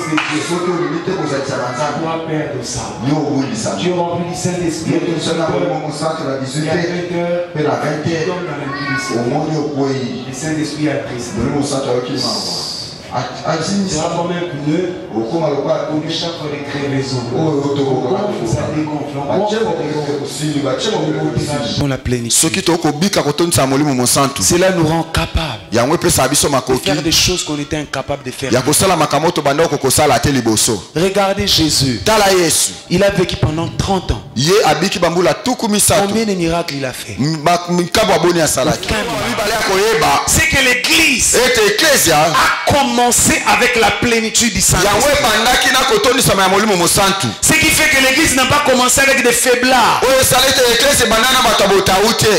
de Dieu. Tu dois perdre ça. Dieu rempli du Saint-Esprit. Il y a 20 heures, il donne dans l'impuissance. Le Saint-Esprit a pris ça. C'est comme un pneu pour que chaque fois les crevaisons. Ça dégonfle. Pour la plénitude. Cela nous rend capables de faire des choses qu'on était incapable de faire. Regardez Jésus. Il a vécu pendant 30 ans. Combien de miracles il a fait? C'est que l'Église a commencé avec la plénitude du Saint-Esprit. Ce qui fait que l'Église n'a pas commencé avec des faiblards.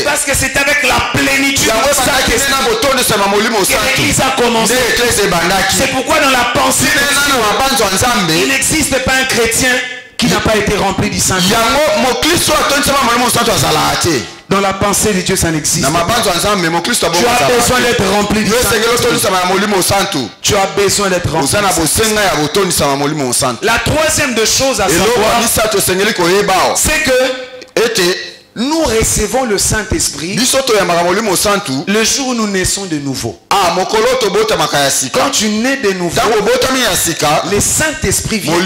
Parce que c'est avec la plénitude du Saint-Esprit que l'Église a commencé. C'est pourquoi dans la pensée de Dieu, il n'existe pas un chrétien qui n'a pas été rempli du Saint-Esprit. Dans la pensée de Dieu, ça n'existe pas. Tu as besoin d'être rempli du Saint-Esprit. Tu as besoin d'être rempli. La troisième de choses à savoir, c'est que nous recevons le Saint-Esprit le jour où nous naissons de nouveau. Quand tu nais de nouveau, le Saint-Esprit vient. Mes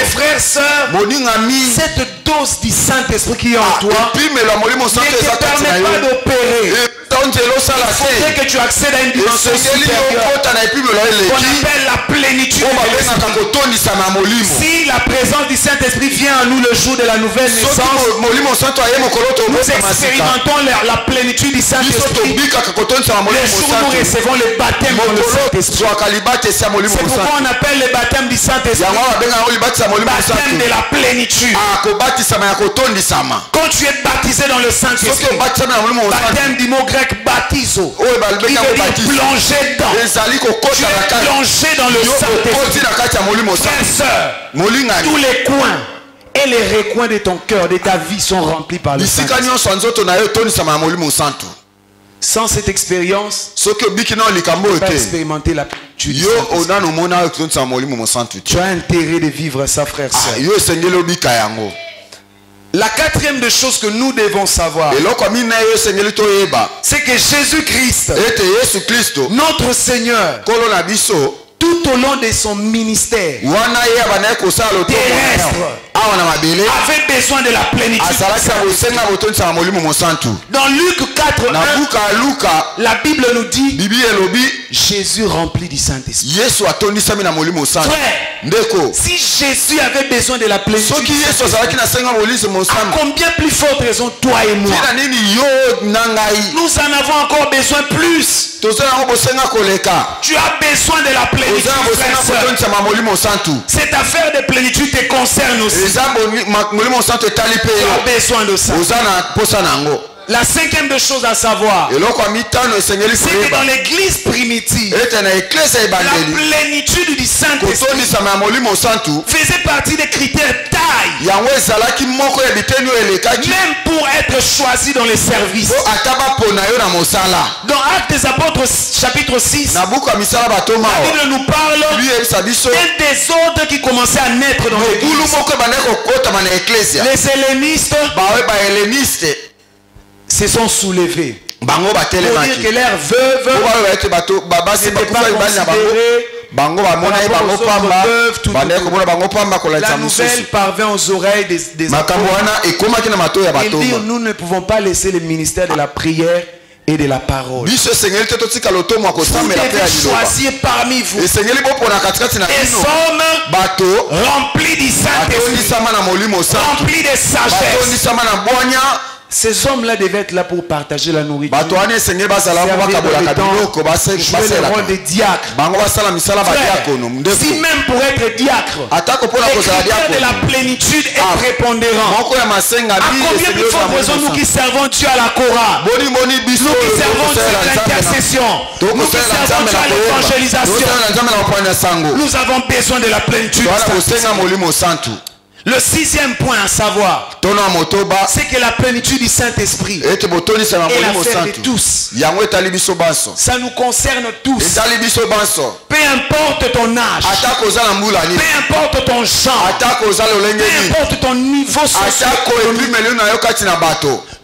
frères et sœurs, cette dose du Saint-Esprit qui est en toi ne te permet pas d'opérer. Il faudrait que tu accèdes à une dimension supérieure qu'on appelle la plénitude de l'Esprit. Si la présence du Saint-Esprit vient à nous le jour de la nouvelle naissance, nous expérimentons la plénitude du Saint-Esprit le jour où nous recevons le baptême dans le Saint-Esprit. C'est pourquoi on appelle le baptême du Saint-Esprit baptême de la plénitude. Quand tu es baptisé dans le Saint-Esprit, baptême du mot grec baptizo, qui veut dire plonger dedans. Tu es plongé dans le Saint-Esprit. Frères et sœurs, tous les coins et les recoins de ton cœur, de ta vie sont remplis par le Saint-Esprit. Sans cette expérience, tu peux pas expérimenter la plénitude. Tu as intérêt de vivre ça, frère, sœur. La quatrième des choses que nous devons savoir, c'est que Jésus-Christ, notre Seigneur, tout au long de son ministère terrestre, avait besoin de la plénitude. Dans Luc 4:1, la Bible nous dit Jésus rempli du Saint-Esprit. Si Jésus avait besoin de la plénitude, à combien plus forte raison toi et moi? Nous en avons encore besoin plus. Tu as besoin de la plénitude. Cette affaire de plénitude te concerne aussi. Tu as besoin de ça. La cinquième des choses à savoir, c'est que dans l'église primitive, la plénitude du Saint-Esprit faisait partie des critères taille, même pour être choisi dans les services. Dans Actes des Apôtres chapitre 6, la Bible nous parle d'un désordre qui commençait à naître dans l'église. Les hellénistes se sont soulevés pour dire que leurs veuves n'étaient pas considérées. La nouvelle parvint aux oreilles des apôtres. Ils dirent, nous ne pouvons pas laisser le ministère de la prière et de la parole. Vous devez choisir parmi vous des hommes remplis du Saint-Esprit, remplis de sagesse. Ces hommes-là devaient être là pour partager la nourriture, jouer le rôle de diacre. Si même pour être diacre, le critère de la plénitude est prépondérant, à combien plus forte raison nous qui servons Dieu à la chorale, nous qui servons Dieu à l'intercession, nous qui servons Dieu à l'évangélisation, nous avons besoin de la plénitude. Le 6e point à savoir, c'est que la plénitude du Saint-Esprit est l'affaire de tous. Ça nous concerne tous. Peu importe ton âge, peu importe ton genre, peu importe ton niveau social,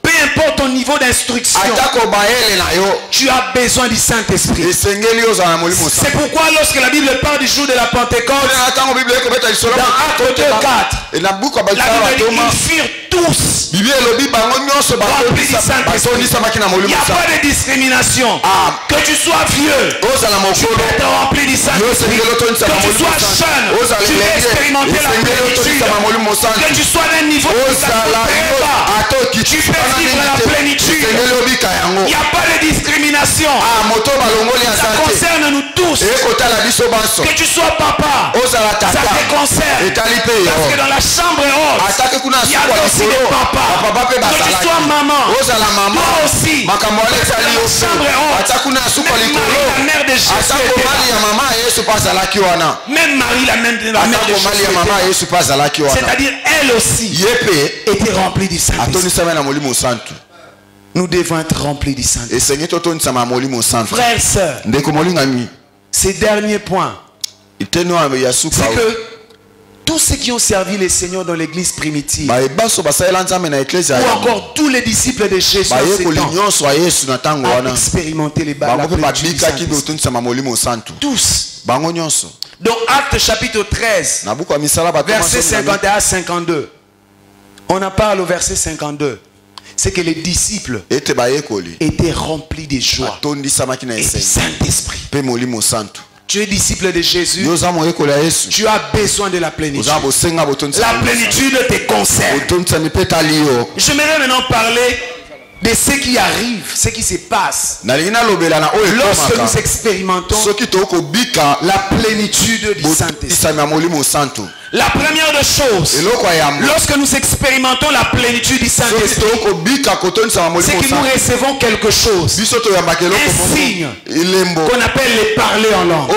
peu importe ton niveau d'instruction, tu as besoin du Saint-Esprit. C'est pourquoi lorsque la Bible parle du jour de la Pentecôte, dans Actes 2:4, la Bible dit qu'ils firent tous remplis du Saint-Esprit. Il n'y a pas de discrimination. Que tu sois vieux, tu peux être rempli du Saint-Esprit. Que tu sois jeune, tu peux expérimenter la plénitude. Que tu sois d'un niveau très bas, tu peux vivre la plénitude. Il n'y a pas de discrimination. Ça concerne nous tous. Que tu sois papa, ça te concerne. Parce que dans la chambre haute, il y a aussi des papas. Que tu sois maman, toi aussi. Dans la chambre haute, même Marie, la mère de Jésus, même Marie, la mère de Jésus, c'est-à-dire elle aussi était remplie du Saint-Esprit. Nous devons être remplis du Saint-Esprit. Frères et sœurs, ces derniers points, c'est que tous ceux qui ont servi les seigneurs dans l'église primitive, ou encore tous les disciples de Jésus ont expérimenté la plénitude du Saint-Esprit. Tous. Dans Actes chapitre 13, verset 51 à 52, on en parle au verset 52. C'est que les disciples étaient remplis de joie et du Saint-Esprit. Tu es disciple de Jésus, tu as besoin de la plénitude. La plénitude te concerne. J'aimerais maintenant parler de ce qui arrive, ce qui se passe lorsque nous expérimentons la plénitude du Saint-Esprit. La première des choses, lorsque nous expérimentons la plénitude du Saint-Esprit, c'est que nous recevons quelque chose, un signe qu'on appelle les parler en langue.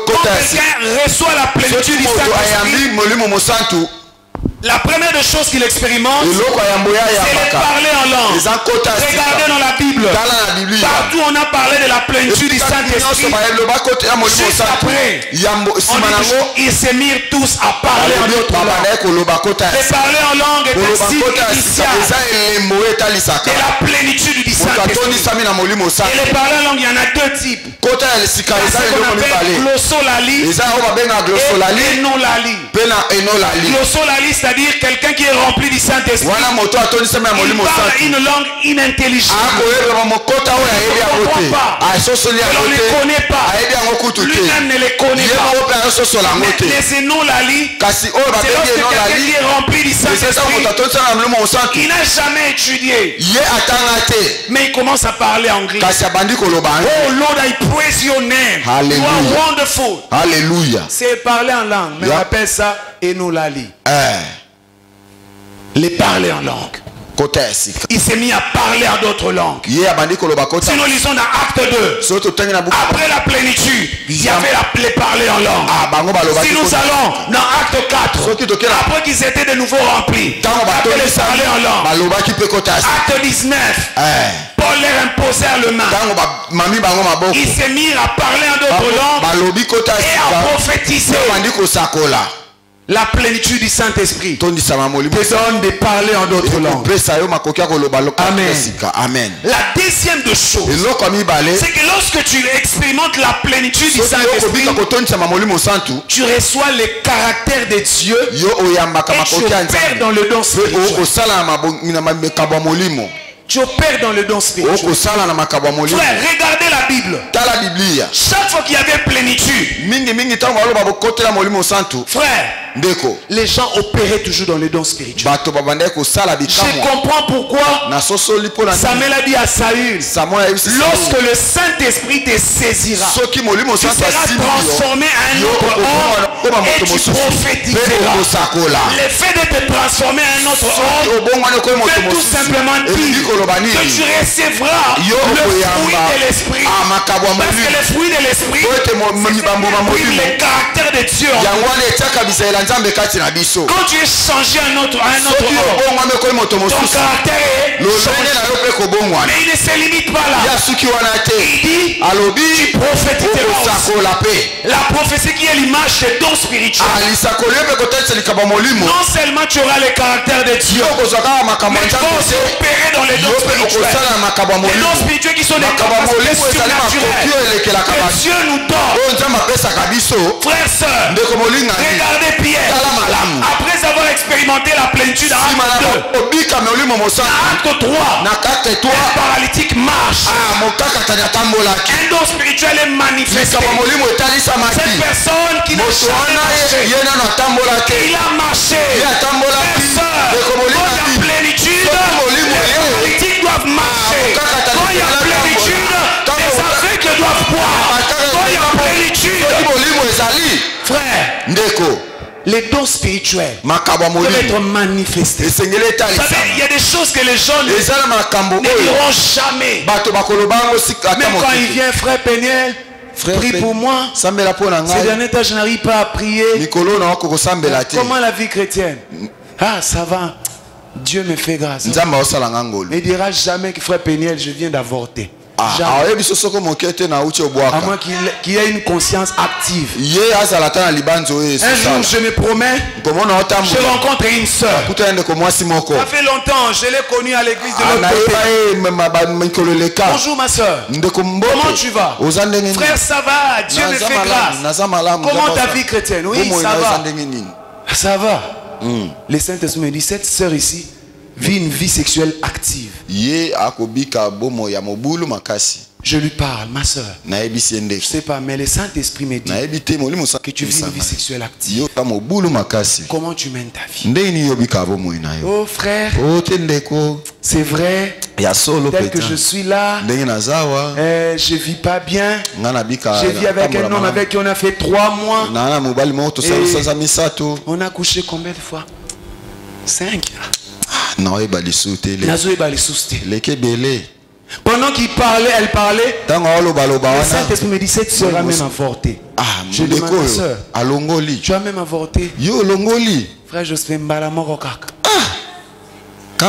Quand quelqu'un reçoit la plénitude du Saint-Esprit, la première des choses qu'il expérimente, c'est les parler en langue. Regardez dans la Bible, partout on a parlé de la plénitude du Saint-Esprit. Juste après, ils se mirent tous à parler en d'autres langues. Les parler en langue est un signe initial de la plénitude du Saint-Esprit. Et les parler en langue, il y en a deux types. Il y a ce qu'on appelle glossolalie et énolali. Glossolalie, c'est-à-dire quelqu'un qui est rempli du Saint-Esprit. Il parle une langue inintelligible. On ne comprend pas. On ne les connaît pas. Lui-même ne les connaît pas. Mais les énolali, c'est lorsque quelqu'un qui est rempli du Saint-Esprit, il n'a jamais étudié, mais il commence à parler anglais. Oh Lord, I praise your name. You are wonderful. Alléluia. C'est parler en langue, mais on appelle ça énolali. Les parler en langue. Il s'est mis à parler en d'autres langues. Si nous lisons dans Acte 2, après la plénitude, il y avait les parler en langue. Si nous allons dans Acte 4, après qu'ils étaient de nouveau remplis, après les parler en langue. Acte 19, Paul leur imposèrent le main. Il s'est mis à parler en d'autres langues et à prophétiser. La plénitude du Saint-Esprit te donne de parler en d'autres langues. Amen. La deuxième des choses, c'est que lorsque tu expérimentes la plénitude du Saint-Esprit, tu reçois le caractère de Dieu et tu opères dans le don spirituel. Tu opères dans le don spirituel. Frère, regardez la Bible. Chaque fois qu'il y avait plénitude, frère, les gens opéraient toujours dans le don spirituel. Je comprends pourquoi Samuel a dit à Saül, lorsque le Saint-Esprit te saisira, tu seras transformé en un autre homme et tu prophétiseras. Le fait de te transformer en un autre homme veut tout simplement dire que tu recevras le fruit de l'esprit. Parce que le fruit de l'esprit, c'est les caractères de Dieu. Quand tu es changé à un autre homme, ton caractère est changé. Mais il ne se limite pas là. Il dit, tu prophétiseras aussi. La prophétie qui est l'image des dons spirituels. Non seulement tu auras le caractère de Dieu, mais tu vas aussi opérer dans les dons spirituels. Les dons spirituels qui sont des capacités surnaturelles que Dieu nous donne. Frères, sœurs, regardez Pierre. Après avoir expérimenté la plénitude à acte 3, un paralytique marche. Un don spirituel est manifesté. Cette personne qui n'a jamais marché, il a marché. Quand il y a plénitude, les paralytiques doivent marcher. Quand il y a plénitude, les aveugles doivent boire. Quand il y a plénitude, frère, les dons spirituels doivent être manifestés. Vous savez, il y a des choses que les gens ne diront jamais. Même quand il vient, frère Péniel, prie pour moi. Ces derniers temps, je n'arrive pas à prier. Comment la vie chrétienne? Ah, ça va. Dieu me fait grâce. Il ne dira jamais que frère Péniel, je viens d'avorter. À moins qu'il ait une conscience active. Un jour, je me promets, je rencontre une soeur. Ça fait longtemps, je l'ai connue à l'église de l'autre côté. Bonjour ma soeur. Comment tu vas? Frère, ça va. Dieu me fait grâce. Comment ta vie chrétienne? Oui, ça va. Ça va. Le Saint-Esprit me dit, cette soeur ici vit une vie sexuelle active. Je lui parle, ma soeur. Je ne sais pas, mais le Saint-Esprit me dit que tu vis une vie sexuelle active. Comment tu mènes ta vie? Oh frère, c'est vrai. Tel que je suis là, je ne vis pas bien. Je vis avec un homme avec qui on a fait 3 mois. On a couché combien de fois? 5. Pendant qu'il parlait, elle parlait. Le Saint-Esprit me dit, cette soeur a même avorté. Je demande à ma soeur, tu as même avorté? Frère Jospin Mbalamorokak. Il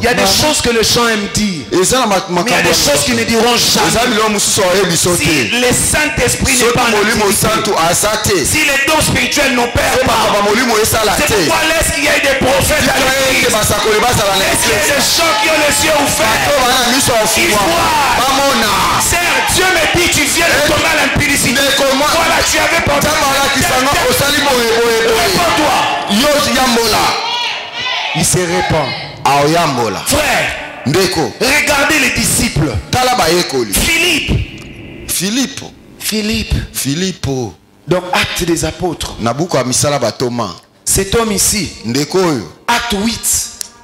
y a des choses que les gens aiment dire, mais il y a des choses qu'ils ne diront jamais. Si le Saint-Esprit n'est pas en activité, si les dons spirituels n'opèrent pas, c'est pourquoi laisse qu'il y ait des prophètes à l'église. Laisse qu'il y ait des gens qui ont les yeux ouverts. Ils voient. Seigneur, Dieu me dit, tu viens de tomber à l'impudicité. Voilà, tu avais porté. Réponds-toi. Il se répand. Frère, regardez les disciples. Philippe. Donc acte des apôtres. Cet homme ici, acte 8,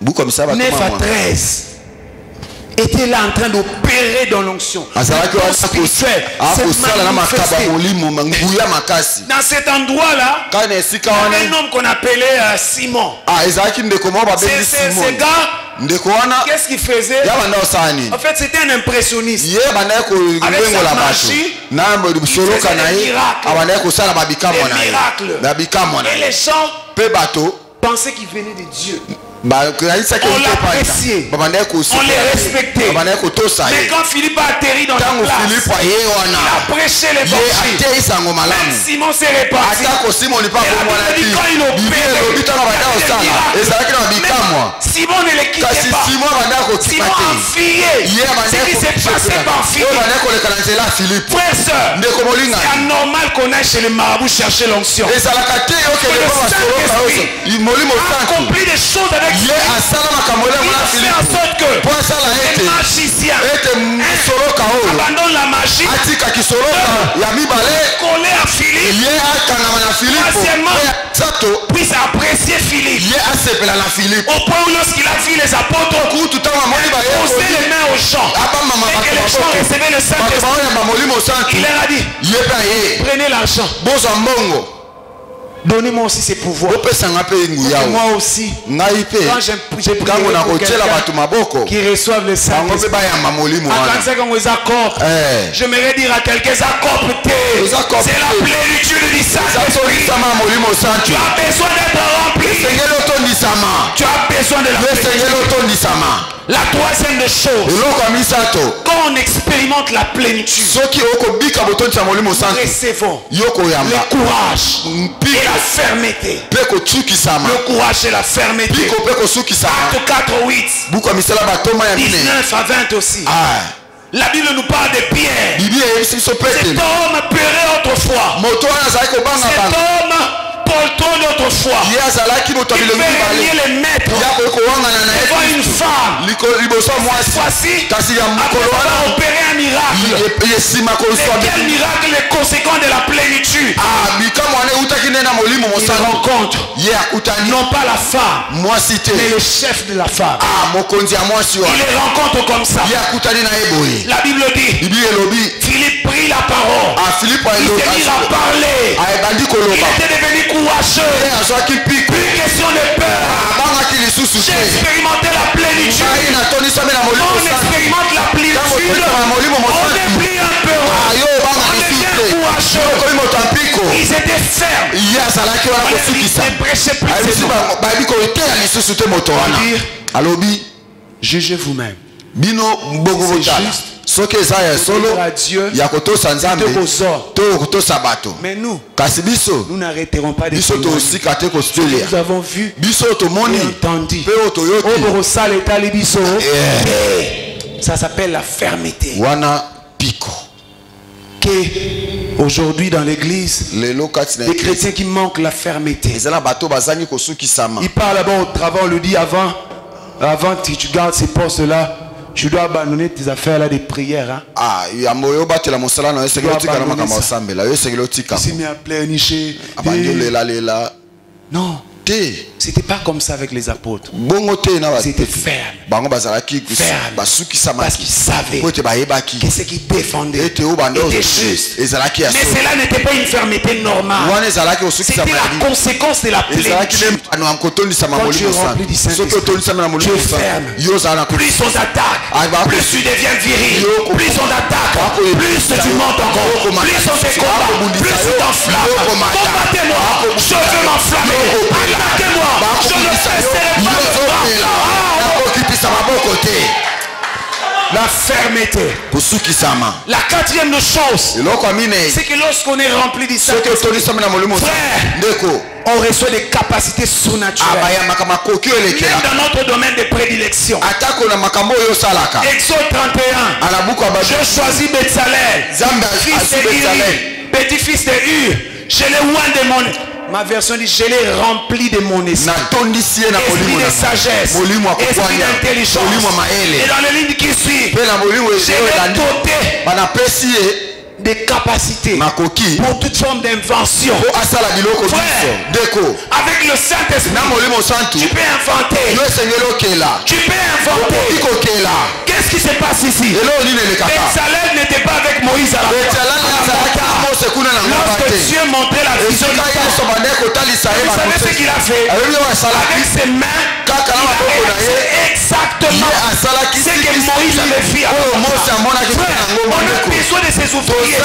9 à 13, était là en train d'opérer dans l'onction. Dans cet endroit-là, il y avait un homme qu'on appelait Simon. Ce gars, qu'est-ce qu'il faisait? En fait, c'était un impressionniste. Avec sa magie, il faisait des miracles. Et les gens pensaient qu'il venait de Dieu. On l'appréciait, on les respectait. Mais quand Philippe a atterri dans la place, il a prêché l'évangile. Même Simon s'est réparti. Et quand il opérait, Simon ne le quittait pas. Simon enfuyait. Ce qui s'est passé par Philippe. Frère, sœur, c'est anormal qu'on aille chez les marabouts chercher l'onction. Le Saint-Esprit accomplit des choses avec il a fait en sorte que les magiciens abandonnent la magie, coller à Philippe, troisièmement, puisse apprécier Philippe. Au point où lorsqu'il a vu les apôtres poser les mains aux gens et que les gens recevaient le Saint-Esprit, il leur a dit, prenez l'argent. Donnez-moi aussi ces pouvoirs. Moi aussi. Quand j'ai prié pour quelqu'un qui reçoive le Saint-Esprit. J'aimerais dire à quelqu'un, c'est la plénitude du Saint-Esprit. Tu as besoin d'être rempli. Tu as besoin de la plénitude. La troisième des choses, quand on expérimente la plénitude, nous recevons le courage et la fermeté. Le courage et la fermeté. Acte 4, 8, 19 à 20 aussi. La Bible nous parle de Pierre. Cet homme pérait autrefois. Cet homme portant notre foi. Il veut régner les maîtres devant une femme. Cette fois-ci, après avoir opéré un miracle. Quel miracle est conséquent de la plénitude? Il rencontre non pas la femme, mais le chef de la femme. Il les rencontre comme ça. La Bible dit, Philippe prit la parole. Il s'est mis à parler. Il était devenu courageux. Plus question de peur. J'ai expérimenté la plénitude. On expérimente la plénitude. On est plus un peu. On devient courageux. Ils étaient fermes. Ils prêchaient plus. Jugez vous-même. C'est juste. Mais nous n'arrêterons pas de prier. Nous avons vu et entendu. Ça s'appelle la fermeté. Aujourd'hui dans l'église, les chrétiens qui manquent la fermeté. Ils parlent d'abord au travail, on le dit avant que tu gardes ces postes là. Tu dois abandonner tes affaires là de prière. Tu dois abandonner ça. Il s'est mis à pleurnicher. Non. C'était pas comme ça avec les apôtres. C'était ferme. Parce qu'ils savaient que ce qu'ils défendaient était juste. Mais cela n'était pas une fermeté normale. C'était la conséquence de la plénitude. Quand tu es rempli du Saint-Esprit, tu es ferme. Plus on t'attaque, plus tu deviens viril. Plus on t'attaque, plus tu montes encore. Plus on te combat, plus tu t'enflammes. Combattez-moi, je veux m'enflammer. Attaquez-moi, je ne cesserai pas. La fermeté. La quatrième chose, c'est que lorsqu'on est rempli du Saint-Esprit, frère, on reçoit des capacités surnaturelles. Même dans notre domaine de prédilection. Exode 31. Je choisis Betsalel, fils de Uri, petit-fils de Hur. Je l'ai oint de mon... Ma version dit, je l'ai rempli de mon esprit. Esprit de sagesse, esprit d'intelligence. Et dans les lignes qui suivent, je l'ai doté des capacités pour toute forme d'invention. Avec le Saint-Esprit, tu peux inventer. Tu peux inventer. Qu'est-ce qui se passe ici? Betsalel n'était pas avec Moïse à la fois. Lorsque Dieu montrait la vision du temps, vous savez ce qu'il a fait? Avec ses mains, il a réalisé exactement ce que Moïse avait fait. On a besoin de ces ouvriers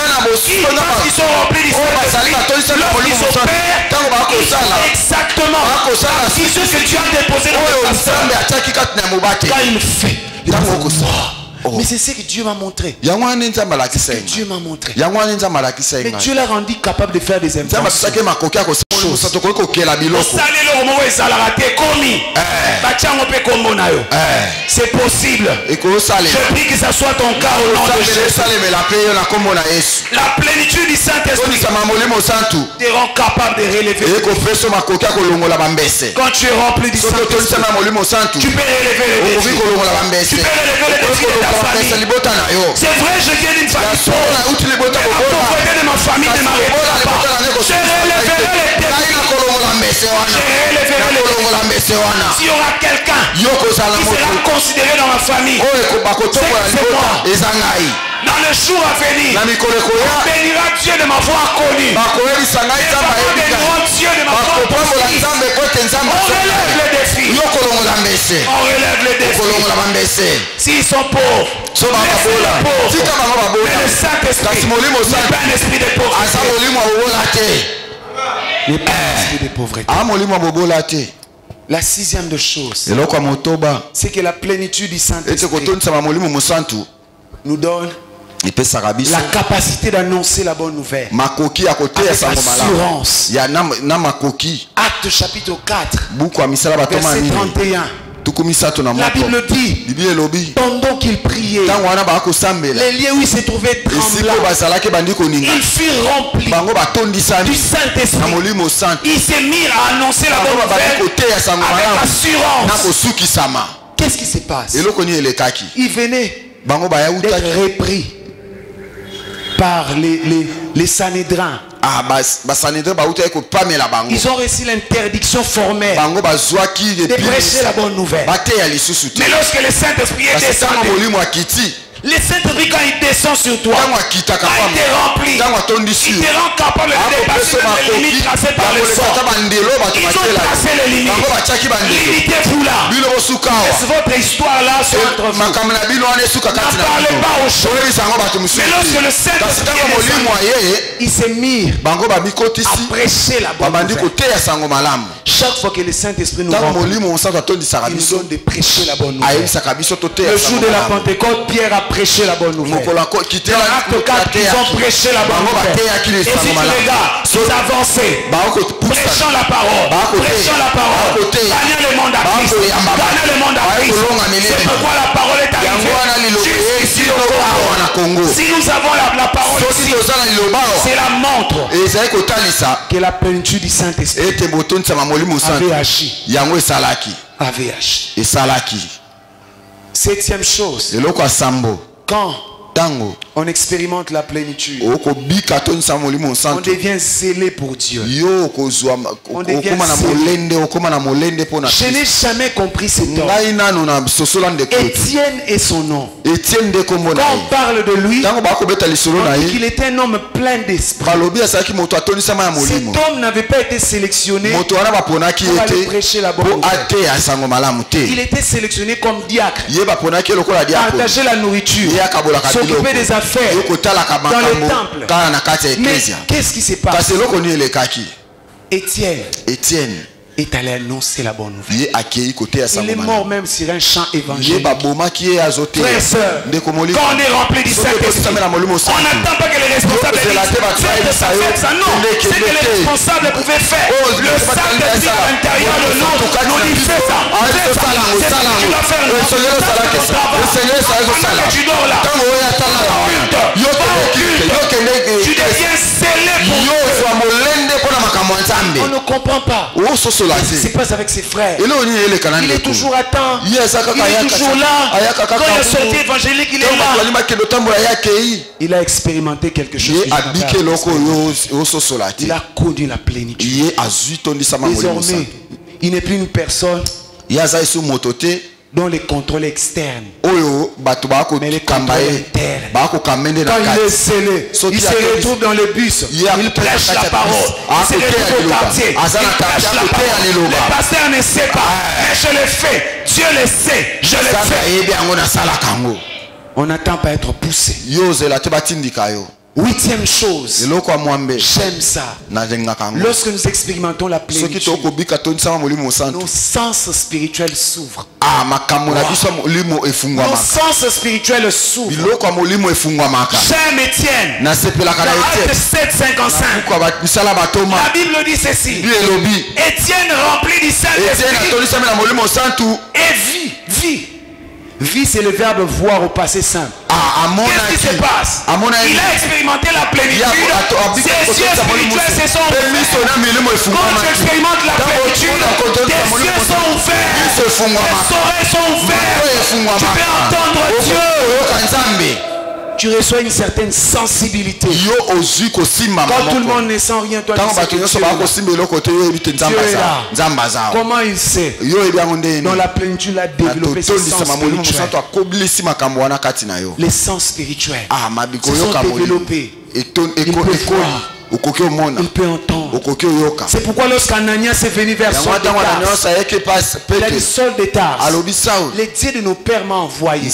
qui sont remplis du Saint-Esprit. Lorsqu'ils opèrent, ils font exactement la vision que Dieu a déposée dans le pasteur. Quand il fait, mais c'est ce que Dieu m'a montré. Dieu m'a montré. Mais Dieu l'a rendu capable de faire des inventions. C'est possible. Je prie que ça soit ton cas au nom de Jésus. La plénitude du Saint-Esprit te rend capable de relever. Quand tu es rempli du Saint-Esprit, tu peux relever les défis. Tu peux relever les défis de ta famille. C'est vrai, je viens d'une famille pauvre. La pauvreté de ma famille ne m'arrête pas. Je relèverai les défis. Je relèverai les défis. S'il y aura quelqu'un qui sera considéré dans ma famille. C'est moi. Dans le jour à venir, on bénira Dieu de m'avoir connu. Et béniront Dieu de m'avoir poursuivi. On relève le défi. On relève le défi. S'ils sont pauvres, laissez-les pauvres. Mais le Saint-Esprit n'est pas un esprit de pauvreté. N'est pas un esprit de pauvreté. La 6e de chose, c'est que la plénitude du Saint-Esprit nous donne la capacité d'annoncer la bonne nouvelle avec assurance. Acte chapitre 4 verset 31. La Bible dit, pendant qu'il priait, les lieux où il se trouvait tremblants, il fut rempli du Saint-Esprit. Il s'est mis à annoncer la bonne nouvelle avec assurance. Qu'est-ce qui se passe? Il venait d'être repris par les Sanhédrins. Ils ont reçu l'interdiction formelle de prêcher la bonne nouvelle. Mais lorsque le Saint-Esprit est descendu, le Saint-Esprit, quand il descend sur toi, quand il t'est rempli, il te rend capable de dépasser les limites tracées par le sort. Ils ont tracé les limites. Limitez-vous là. Laisse votre histoire là sur entre vous. Ne parlez pas aux choses. Mais lorsque le Saint-Esprit est descendu, il s'est mis à prêcher la bonne nouvelle. Chaque fois que le Saint-Esprit nous remplit, il nous donne de prêcher la bonne nouvelle. Le jour de la Pentecôte, Pierre a prêché la bonne nouvelle. Dans Acte 4, ils ont prêché la bonne nouvelle. Et si tu regardes, ils avançaient, prêchant la parole, gagnant le monde à Christ, gagnant le monde à Christ. C'est pourquoi la parole est arrivée jusqu'ici au Congo. Si nous avons la parole ici, c'est la montre que la plénitude du Saint-Esprit avait agi. Avait agi. 7e chose, quand on expérimente la plénitude, on devient zélé pour Dieu. On devient zélé. Je n'ai jamais compris cet homme. Étienne est son nom. Quand on parle de lui, on dit qu'il était un homme plein d'esprit. Cet homme n'avait pas été sélectionné pour aller prêcher la bonne nouvelle. Il était sélectionné comme diacre, partager la nourriture, s'occuper des affaires dans le temple. Mais qu'est-ce qui se passe? Étienne est allé annoncer la bonne nouvelle. Il est mort même sur un champ évangélique. Frères et sœurs, quand on est rempli du Saint-Esprit, on n'attend pas que les responsables disent faites ça. Non, c'est que les responsables pouvaient faire. Le Saint-Esprit à l'intérieur de nous dit fais ça. C'est ça que tu dois faire. Pendant que tu dors là, tu deviens scellé pour Dieu. On ne comprend pas. Ce qui se passe avec ses frères. Il est toujours à temps. Il est toujours là. Quand il est sorti évangélique, il est là. Il a expérimenté quelque chose. Il a connu la plénitude. Désormais, il n'est plus une personne dont les contrôles externes, mais les contrôles internes. Quand il est scellé, il se retrouve dans le bus, il prêche la parole, il se retrouve au quartier, il prêche la parole. Le pasteur ne sait pas, mais je le fais, Dieu le sait, je le fais. On n'attend pas être poussé. 8e chose, j'aime ça. Lorsque nous expérimentons la plénitude, nos sens spirituels s'ouvrent. Nos sens spirituels s'ouvrent. J'aime Étienne. Dans Acte 7:55, la Bible dit ceci: Étienne rempli du Saint-Esprit et vit. Vie, c'est le verbe voir au passé simple. Qu'est-ce qui se passe? Il a expérimenté la plénitude. Ses yeux spirituels se sont ouverts. Quand tu expérimentes la plénitude, tes yeux sont ouverts, tes oreilles sont ouvertes. Tu peux entendre Dieu. tu reçois une certaine sensibilité. Quand tout le monde ne sent rien, toi tu sais que tu es là. Comment il sait? Dans la plénitude, il a développé ses sens spirituels. Les sens spirituels se sont développés. Il peut voir. Il peut entendre. C'est pourquoi lorsqu'Ananias est venu vers Saul de Tarse, il a dit: Saul de Tarse, le Dieu de nos pères m'a envoyé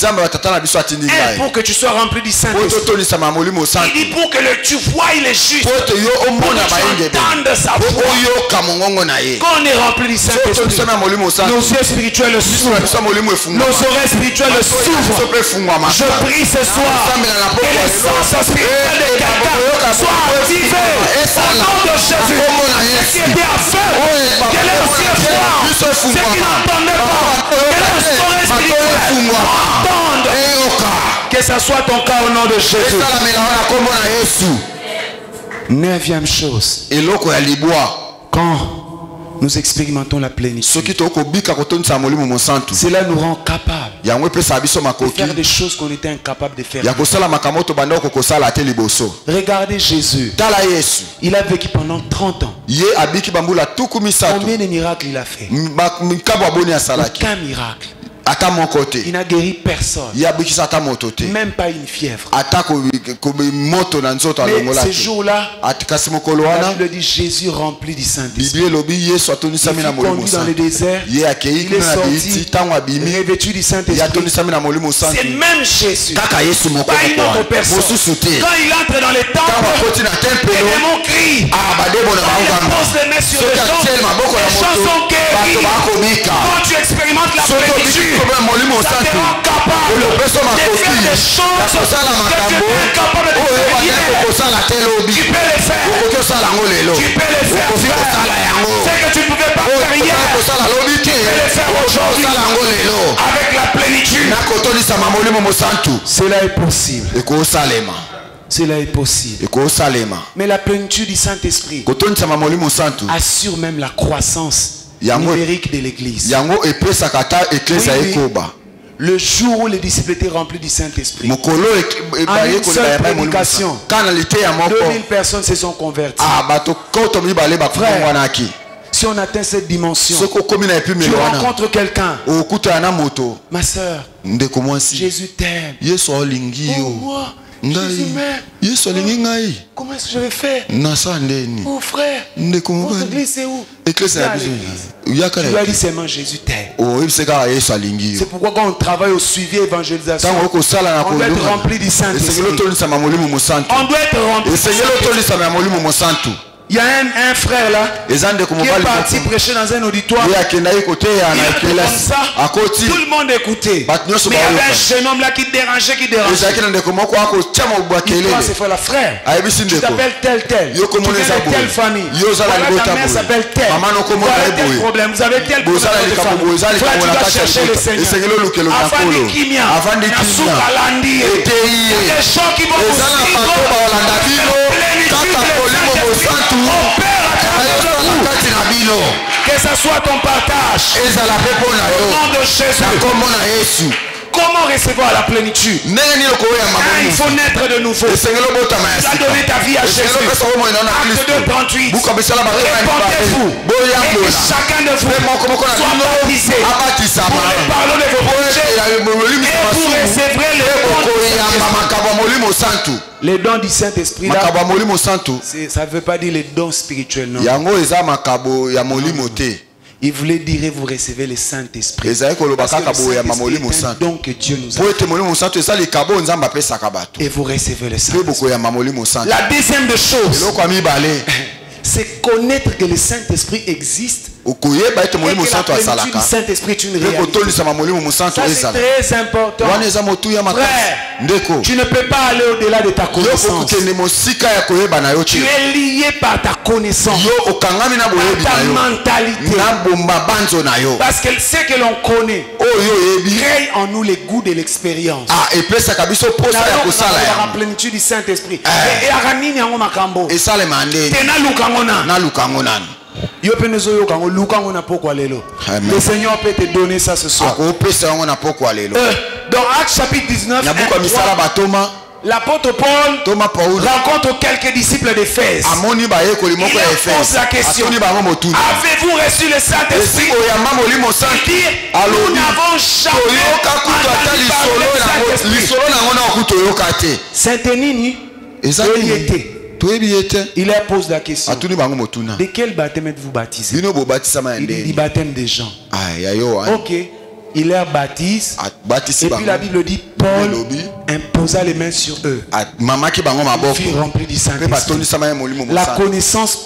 pour que tu sois rempli du Saint-Esprit. Il dit pour que tu voies les justes, pour que tu entendes sa voix. Quand on est rempli du Saint-Esprit, nos yeux spirituels s'ouvrent, nos oreilles spirituelles s'ouvrent. Je prie ce soir que les sens spirituels de quelqu'un soient activés. Au nom de Jésus, ce qui était aveugle, quel est le ciel froid, ce qui n'entendait pas, quel est le soleil spirituel, entende. Que ce soit ton cas au nom de Jésus. 9e chose, quand nous expérimentons la plénitude, cela nous rend capables de faire des choses qu'on était incapable de faire. Regardez Jésus. Il a vécu pendant 30 ans. Combien de miracles il a fait? Aucun miracle. Il n'a guéri personne. Même pas une fièvre. Mais ce jour-là, la Bible dit Jésus rempli du Saint-Esprit. Il fut conduit dans le désert. Il est sorti revêtu du Saint-Esprit. C'est même Jésus, pas une autre personne. Quand il entre dans les temples, les démons crient. Quand il pose les mains sur les gens, les gens sont guéris. Quand tu expérimentes la plénitude, ça te rend capable de faire des choses que tu es incapable de faire. Tu peux les faire. Tu peux les faire. C'est que tu ne pouvais pas faire hier. Tu peux les faire aujourd'hui avec la plénitude. Cela est possible. Cela est possible. Mais la plénitude du Saint-Esprit assure même la croissance numérique de l'église. Le jour où les disciples étaient remplis du Saint-Esprit, en une seule prédication, 2000 personnes se sont converties. Frère, si on atteint cette dimension, tu rencontres quelqu'un, ma soeur, Jésus t'aime. Oh, moi, Jésus m'aime. Comment est-ce que je vais faire? Oh frère, votre église c'est où? Tu lui as dit seulement Jésus t'aime. C'est pourquoi quand on travaille au suivi évangélisation, on doit être rempli du Saint-Esprit. On doit être rempli du Saint-Esprit. Il y a un frère là qui est parti prêcher dans un auditoire. Il était comme ça, tout le monde écoutait. Mais il y avait un jeune homme là qui dérangeait. Il dit à ses frères, frère, tu t'appelles tel. Tu viens de telle famille. Voilà, ta mère s'appelle tel. Voilà tel problème. Vous avez tel problème. Frère, tu dois chercher le Seigneur. Afin de Kimia, Nasuka Landi. Il y a des gens qui vont vous suivre. Que ce soit ton partage au nom de Jésus. Comment recevoir la plénitude? Il faut naître de nouveau. Tu as donné ta vie à Jésus. Acte 2:38. Répondez-vous. Et que chacun de vous soit baptisé pour le pardon de vos péchés et vous recevrez les dons du Saint-Esprit. Ça ne veut pas dire les dons spirituels, non. Il voulait dire vous recevez le Saint-Esprit. Parce que le Saint-Esprit est un don que Dieu nous a fait. Et vous recevez le Saint-Esprit. La deuxième des choses, c'est connaître que le Saint-Esprit existe. Et que la plénitude du Saint-Esprit est une réalité. Ça c'est très important. Frère, tu ne peux pas aller au-delà de ta connaissance. Tu es lié par ta connaissance, par ta mentalité. Parce que ce que l'on connaît crée en nous les goûts de l'expérience. La plénitude du Saint-Esprit. Le Seigneur peut te donner ça ce soir. Dans Actes chapitre 19, l'apôtre Paul rencontre quelques disciples d'Éphèse. Il leur pose la question. Avez-vous reçu le Saint-Esprit? Il dit, nous n'avons jamais entendu parler du Saint-Esprit. Saint-Denis, il leur pose la question. De quel baptême êtes-vous baptisé? Il dit du baptême des gens. Ok. Il leur baptise. Et puis la Bible dit Paul imposa les mains sur eux. Ils furent remplis du Saint-Esprit. La connaissance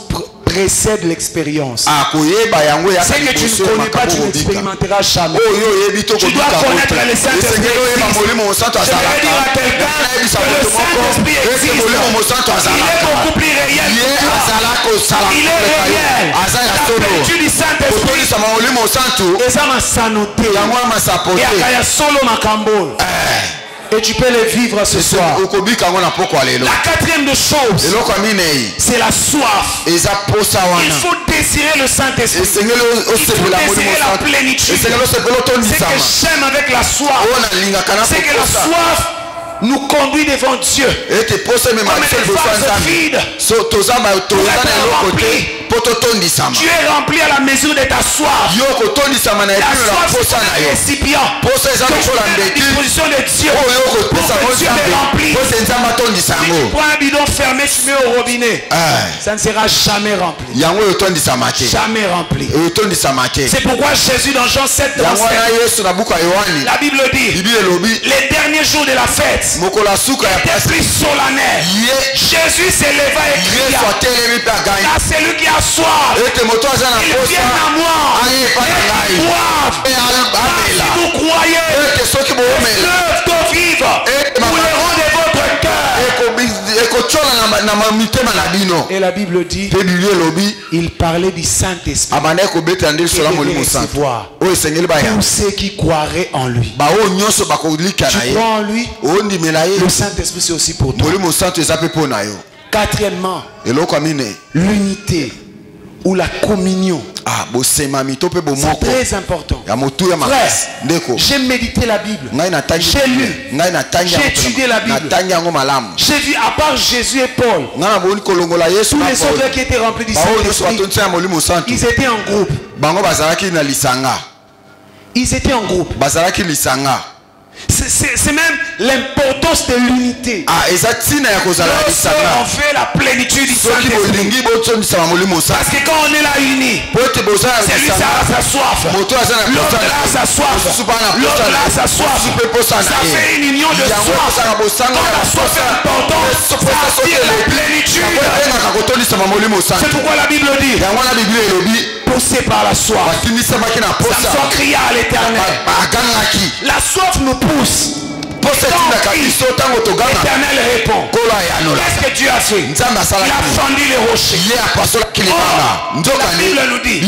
précède l'expérience. Ce que tu ne connais pas, tu n'expérimenteras jamais. Tu dois connaître le Saint-Esprit. Je vais dire à quelqu'un que le Saint-Esprit existe. Il est beaucoup plus réel que toi. Il est réel. La plénitude du Saint-Esprit. Et ça m'a sanoté. Et à Kaya Solo Makambo. Et tu peux le vivre ce soir. La quatrième de choses, c'est la soif. Il faut désirer le Saint-Esprit. Il faut désirer la plénitude. C'est que j'aime avec la soif. C'est que la soif nous conduit devant Dieu. Comme des vases vides. Tu es rempli à la mesure de ta soif. La soif, c'est un récipient que tu mets à la disposition de Dieu pour que Dieu te remplisse. Si tu prends un bidon fermé, tu mets au robinet, ça ne sera jamais rempli. Jamais rempli. C'est pourquoi Jésus dans Jean 7, la Bible dit, les derniers jours de la fête étaient plus solennels. Jésus s'éleva et cria, là celui qui a soif, il vient à moi et il boive. Si vous croyez, fleuve d'eau vive couleront de votre cœur. Et la Bible dit, il parlait du Saint-Esprit tous ceux qui croiraient en lui. Tu crois en lui, le Saint-Esprit c'est aussi pour toi. Quatrièmement, l'unité ou la communion. C'est très important. Frère, j'ai médité la Bible. J'ai lu. J'ai étudié la Bible. J'ai vu, à part Jésus et Paul, tous les autres qui étaient remplis du Saint-Esprit, ils étaient en groupe. Ils étaient en groupe. C'est même l'importance de l'unité. On fait la plénitude du Saint-Esprit. Parce que quand on est là unis, celui ça a sa soif, l'autre là sa soif, l'autre là sa soif. Ça fait une union de soif. Quand la soif est importante, ça attire la plénitude. C'est pourquoi la Bible dit, poussé par la soif, Samson cria à l'Éternel. La soif nous pousse. L'Éternel répond. Qu'est-ce que Dieu a fait? Il a fendu les rochers. La Bible nous dit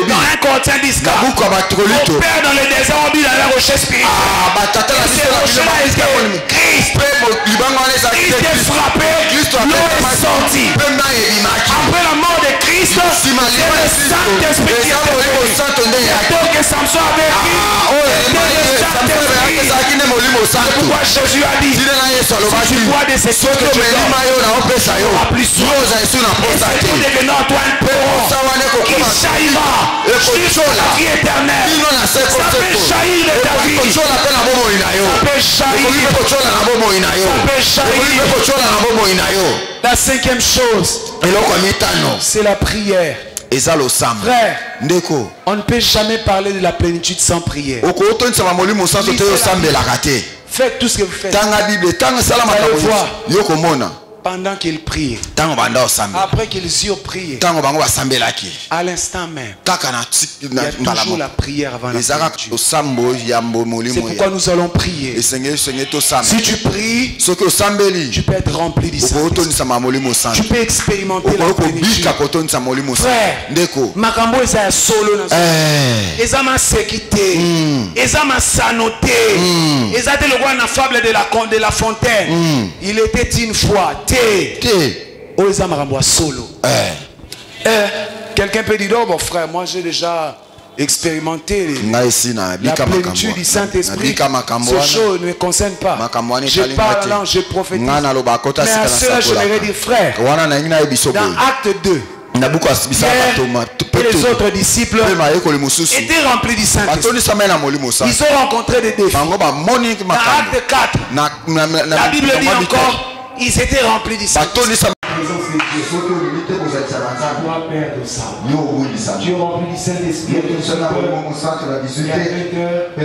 dans 1 Corinthiens 10, mon père dans le désert a bu dans les rochers spirituels. Et ces rochers-là étaient Christ. Christ est frappé, l'eau est sortie. Après la mort de Christ, c'est le Saint-Esprit qui est venu. Donc Samson avait dit, pourquoi Jésus a dit, si tu bois de cette eau que tu donnes, tu n'auras plus soif. Et c'est tout devenant à toi un torrent qui jaillira jusqu'à la vie éternelle. Ça peut jaillir de ta vie. Ça peut jaillir. La cinquième chose, c'est la prière. Frère, on ne peut jamais parler de la plénitude sans prière. Faites tout ce que vous faites. Allez voir. Pendant qu'ils prient, après qu'ils eurent prié, à l'instant même, il y a toujours la prière avant la plénitude. C'est pourquoi nous allons prier. Si tu pries, tu peux être rempli du Saint-Esprit. Tu peux expérimenter la plénitude. Frère, makambo eza solo na eza ma sécurité, eza ma sanoté, eza te le roi na fable de la fontaine. Il était une fois solo. Quelqu'un peut dire, oh mon frère, moi j'ai déjà expérimenter la plénitude du Saint-Esprit. Ces choses ne me concernent pas. Je parle en langue, je prophétise. Mais à cela, je voudrais dire, frère, dans Acte 2, Pierre et les autres disciples étaient remplis du Saint-Esprit. Ils ont rencontré des défis. Dans Acte 4, la Bible dit encore, ils étaient remplis du Saint-Esprit. Toi, Père de ça, tu es rempli du Saint-Esprit. Il y a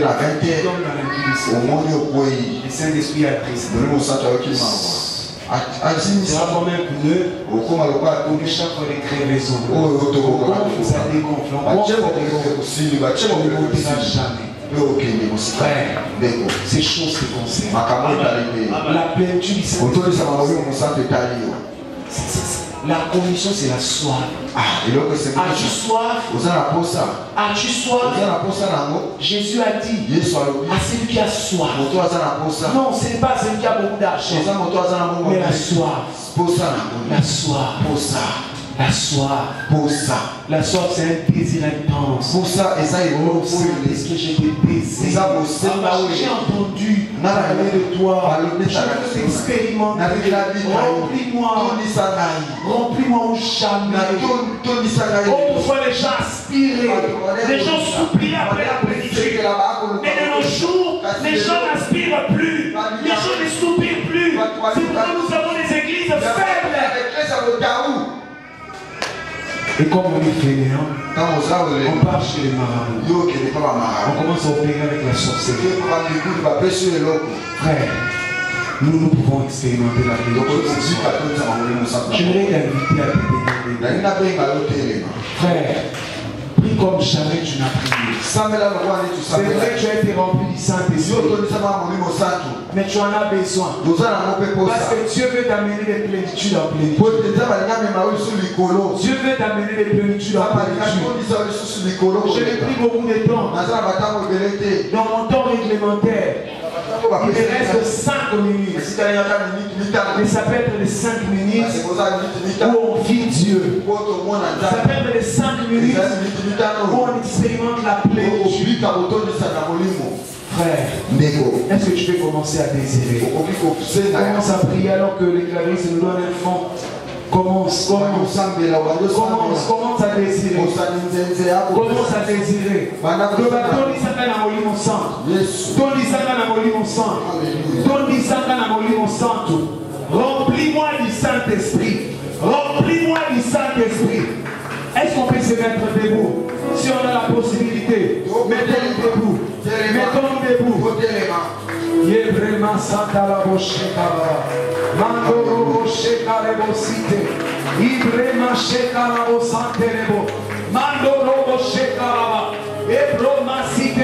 20 heures, le Saint-Esprit a triste. Tu as comme un pneu pour chaque fois les crevaisons. Ça dégonfle. On ne montera jamais. Frère, ces choses te concernent. La plénitude du Saint-Esprit. La condition, c'est la soif. As-tu soif? As-tu soif? Jésus a dit à celui qui a soif. Non, ce n'est pas celui qui a beaucoup d'argent, mais la soif. La soif. La soif. La soif, c'est un désir intense. Oh, est-ce que j'ai des désirs? J'ai entendu parler de toi. Je veux t'expérimenter. Remplis-moi ou jamais. Autrefois, les gens aspiraient. Les gens suppliaient après la plénitude. Mais de nos jours, les gens n'aspirent plus. Les gens ne soupirent plus. C'est pourquoi nous avons des églises faibles. Et comme on est fainéant, on part chez les marabouts. On commence à opérer avec la sorcellerie. Frère, nous pouvons expérimenter la plénitude. J'aimerais t'inviter à te dégager. Frère, prie comme jamais tu n'as prié. C'est vrai que tu as été rempli du Saint-Esprit, mais tu en as besoin. Parce que Dieu veut t'amener des plénitudes en plénitude. Dieu veut t'amener des plénitudes en plénitude. Je n'ai pris beaucoup de temps. Dans mon temps réglementaire, il me reste 5 minutes. Mais ça peut être les 5 minutes où on vit Dieu. Ça peut être les 5 minutes où on expérimente la plénitude. Frère, est-ce que tu peux commencer à désirer? Commence à prier alors que les clarisses nous donnent un fond. Commence à désirer. Commence à désirer. Remplis-moi du Saint-Esprit. Remplis-moi du Saint-Esprit. Est-ce qu'on peut se mettre debout? Si on a la possibilité, mettons-nous debout. Mettons-nous debout. Yebrema Santa la Boshekara. Mandoro Boshekara Bosite. Ibrema Shekara Bosante Rebo. Mandoro Boshekara. Ebroma Site